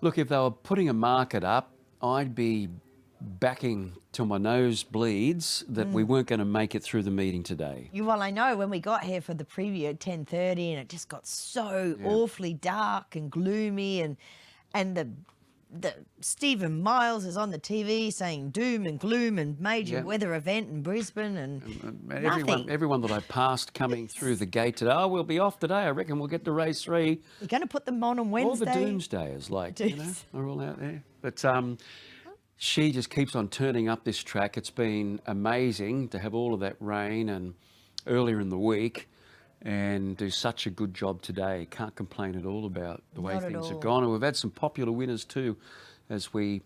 Look, if they were putting a market up, I'd be backing till my nose bleeds that we weren't going to make it through the meeting today. Well, I know when we got here for the preview at 10:30 and it just got so awfully dark and gloomy and the Stephen Miles is on the TV saying doom and gloom and major weather event in Brisbane and nothing. Everyone that I passed coming through the gate today, oh, we'll be off today. I reckon we'll get to race 3. You're going to put them on Wednesday? All the doomsdayers, are all out there. But she just keeps on turning up this track. It's been amazing to have all of that rain and earlier in the week and do such a good job today. Can't complain at all about the way things have gone. And we've had some popular winners too as we're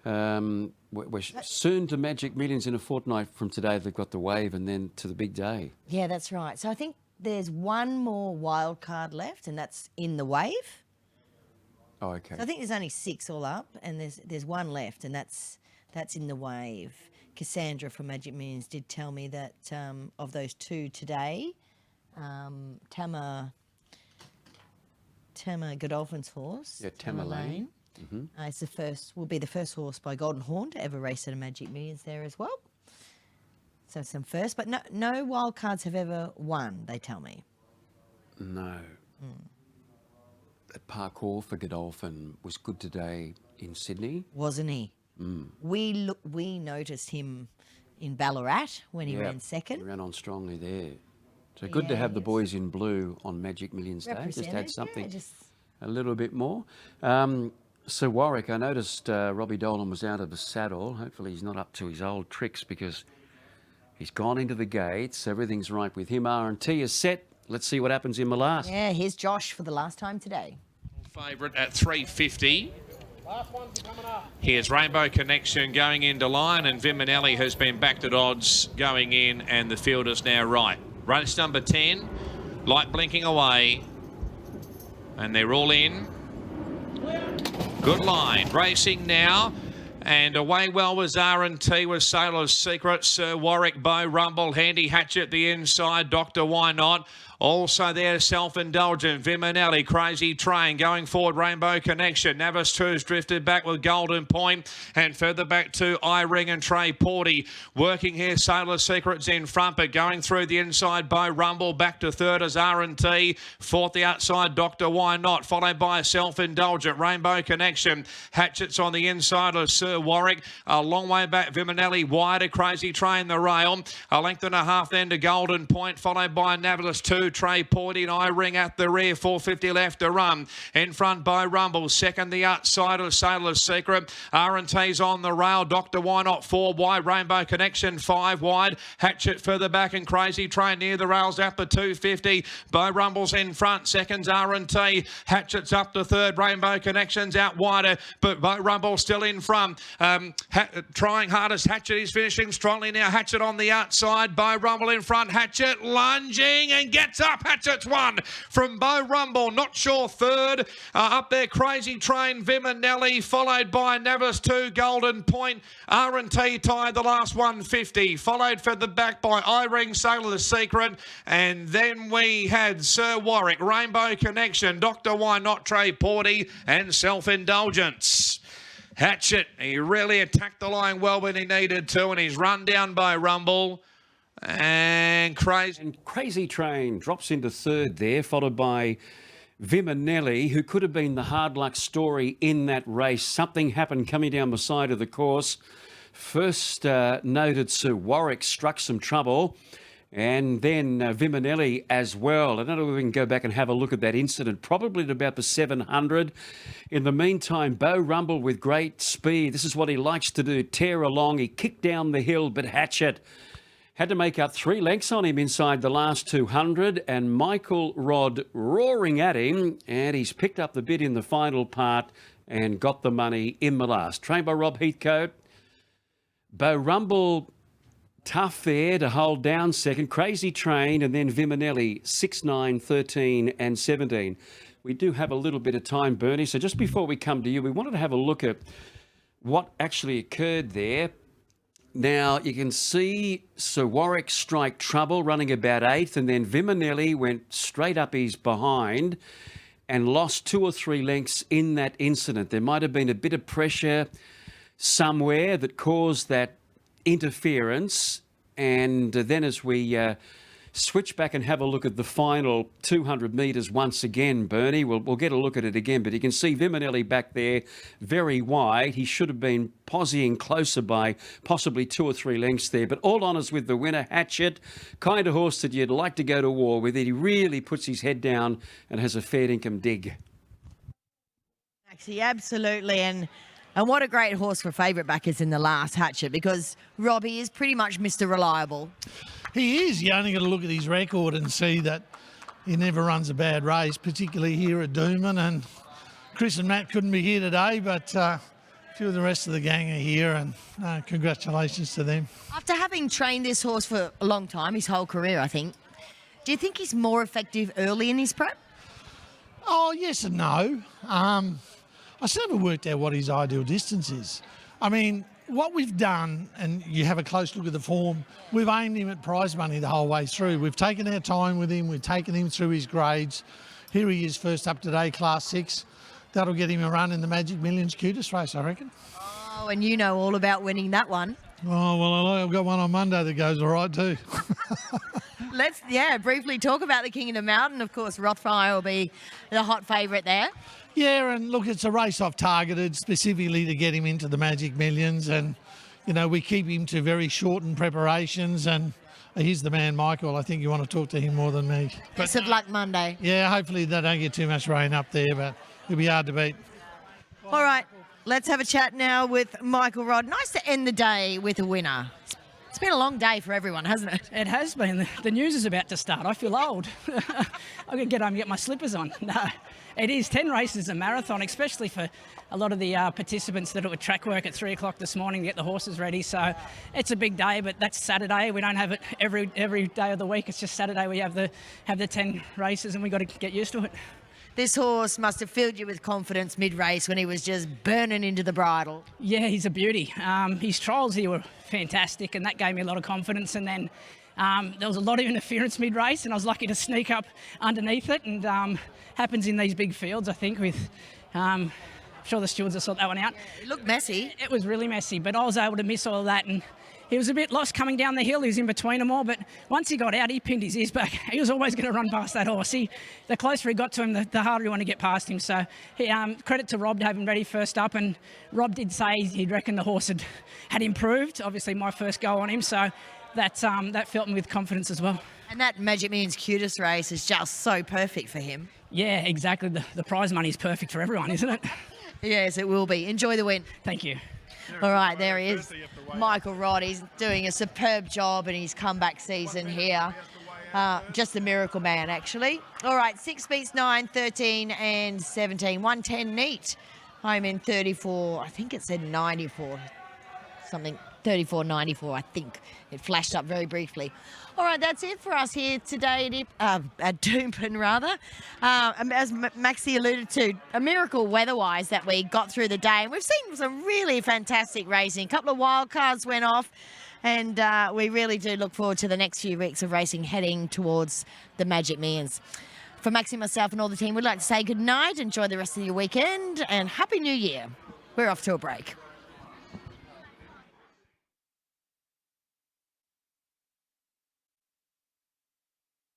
soon to Magic Millions in a fortnight from today. They've got the wave and then to the big day. Yeah, that's right. So I think there's one more wild card left and that's in the wave. Oh, okay. So I think there's only 6 all up, and there's one left, and that's in the wave. Cassandra from Magic Millions did tell me that of those 2 today, Tama Godolphin's horse, Tama Lane, will be the first horse by Golden Horn to ever race at a Magic Millions there as well. So some first, but no wild cards have ever won. They tell me. No. That parkour for Godolphin was good today in Sydney. Wasn't he? We noticed him in Ballarat when he ran second. He ran on strongly there. So good to have the boys in blue on Magic Millions Day. Just had something a little bit more. So Warwick, I noticed Robbie Dolan was out of the saddle. Hopefully he's not up to his old tricks because he's gone into the gates. Everything's right with him. R&T is set. Let's see what happens in the last. Yeah, here's Josh for the last time today. Favourite at 350. Here's Rainbow Connection going into line, and Viminelli has been backed at odds going in, and the field is now right. Race number 10, light blinking away, and they're all in. Good line, racing now. And away well was R&T with Sailor's Secret, Sir Warwick, Bow Rumble, Handy Hatchet the inside, Dr. Why Not. Also there, Self-Indulgent, Viminelli, Crazy Train, going forward, Rainbow Connection. Navis 2's drifted back with Golden Point, and further back to I-Ring and Trey Porty. Working here, Sailor's Secret's in front, but going through the inside, Bow Rumble, back to third as R&T. Fourth, the outside, Dr. Why Not, followed by Self-Indulgent, Rainbow Connection. Hatchet's on the inside of Sir Warwick. A long way back, Viminelli, wider, Crazy Train, the rail. A length and a half then to Golden Point, followed by Navis 2. Trey Porty and I-Ring at the rear, 450 left to run. In front by Rumble, second the outside of Sailor's Secret. R&T's on the rail, Dr. Why Not 4 wide, Rainbow Connection 5 wide. Hatchet further back and Crazy Train near the rails at the 250. By Rumble's in front, seconds R&T. Hatchet's up to third, Rainbow Connection's out wider, but By Rumble still in front. Trying hardest, Hatchet is finishing strongly now. Hatchet on the outside, By Rumble in front. Hatchet lunging and gets up. Hatchet's one from Bow Rumble. Not sure third. Up there, Crazy Train, Viminelli, followed by Navis 2, Golden Point. R&T tied the last 150. Followed for the back by I-Ring, Sailor's Secret. And then we had Sir Warwick, Rainbow Connection, Dr. Why Not, Trey Porty, and Self-Indulgence. Hatchet, he really attacked the line well when he needed to, and he's run down by Rumble. And Crazy Train drops into third there, followed by Viminelli, who could have been the hard luck story in that race. Something happened coming down the side of the course. First noted Sir Warwick struck some trouble, and then Viminelli as well. I don't know if we can go back and have a look at that incident, probably at about the 700. In the meantime, Bow Rumble with great speed. This is what he likes to do, tear along. He kicked down the hill, but Hatchet had to make up 3 lengths on him inside the last 200, and Michael Rod roaring at him, and he's picked up the bid in the final part and got the money in the last. Trained by Rob Heathcote. Bow Rumble tough there to hold down second. Crazy Train, and then Viminelli 6, 9, 13 and 17. We do have a little bit of time, Bernie, so just before we come to you, we wanted to have a look at what actually occurred there. Now, you can see Sir Warwick strike trouble, running about 8th, and then Viminelli went straight up his behind and lost 2 or 3 lengths in that incident. There might have been a bit of pressure somewhere that caused that interference. And then as we switch back and have a look at the final 200 metres once again, Bernie, we'll get a look at it again. But you can see Viminelli back there very wide. He should have been posying closer by possibly 2 or 3 lengths there. But all honours with the winner, Hatchet. Kind of horse that you'd like to go to war with. He really puts his head down and has a fair income dig. Actually, absolutely. And what a great horse for favourite backers in the last, Hatchet, because Robbie is pretty much Mr. Reliable. He is. You only got to look at his record and see that he never runs a bad race, particularly here at Doomben. And Chris and Matt couldn't be here today, but a few of the rest of the gang are here, and congratulations to them. After having trained this horse for a long time, his whole career, I think, do you think he's more effective early in his prep? Oh, yes and no. I still haven't worked out what his ideal distance is. I mean, what we've done, and you have a close look at the form, we've aimed him at prize money the whole way through. We've taken our time with him. We've taken him through his grades. Here he is, first up today, Class 6. That'll get him a run in the Magic Millions Cutest race, I reckon. Oh, and you know all about winning that one. Oh, well, I've got one on Monday that goes all right too. Let's, briefly talk about the King of the Mountain. Of course, Rothfire will be the hot favourite there. Yeah, and look, it's a race I've targeted specifically to get him into the Magic Millions, and, you know, we keep him to very shortened preparations, and he's the man, Michael. I think you want to talk to him more than me. Best of luck Monday. Yeah, hopefully they don't get too much rain up there, but it'll be hard to beat. All right, let's have a chat now with Michael Rod. Nice to end the day with a winner. It's been a long day for everyone, hasn't it? It has been. The news is about to start. I feel old. I'm going to get home and get my slippers on. No, it is 10 races a marathon, especially for a lot of the participants that are at track work at 3 o'clock this morning to get the horses ready. So it's a big day, but that's Saturday. We don't have it every day of the week. It's just Saturday we have the 10 races, and we've got to get used to it. This horse must have filled you with confidence mid-race when he was just burning into the bridle. Yeah, he's a beauty. His trials here were fantastic, and that gave me a lot of confidence. And then there was a lot of interference mid-race, and I was lucky to sneak up underneath it. And happens in these big fields, I think, with... I'm sure the stewards have sorted that one out. It looked messy. It was really messy, but I was able to miss all of that, and he was a bit lost coming down the hill. He was in between them all, but once he got out, he pinned his ears back. He was always going to run past that horse. The closer he got to him, the harder he wanted to get past him. So credit to Rob to have him ready first up, and Rob did say he'd reckon the horse had improved. Obviously, my first go on him, so that filled me with confidence as well. And that Magic Millions Cutest race is just so perfect for him. Yeah, exactly. The prize money is perfect for everyone, isn't it? Yes, it will be. Enjoy the win. Thank you. All right, there he is. Michael Rod, he's doing a superb job in his comeback season here. Just a miracle man, actually. All right, 6 beats 9, 13 and 17. 110 neat. Home in 34, I think it said 94. Something, 34.94, I think. It flashed up very briefly. All right, that's it for us here today at Doomben, rather. As Maxie alluded to, a miracle weather-wise that we got through the day. And we've seen some really fantastic racing. A couple of wild cards went off, and we really do look forward to the next few weeks of racing heading towards the Magic Millions. For Maxie, myself, and all the team, we'd like to say good night, enjoy the rest of your weekend, and Happy New Year. We're off to a break.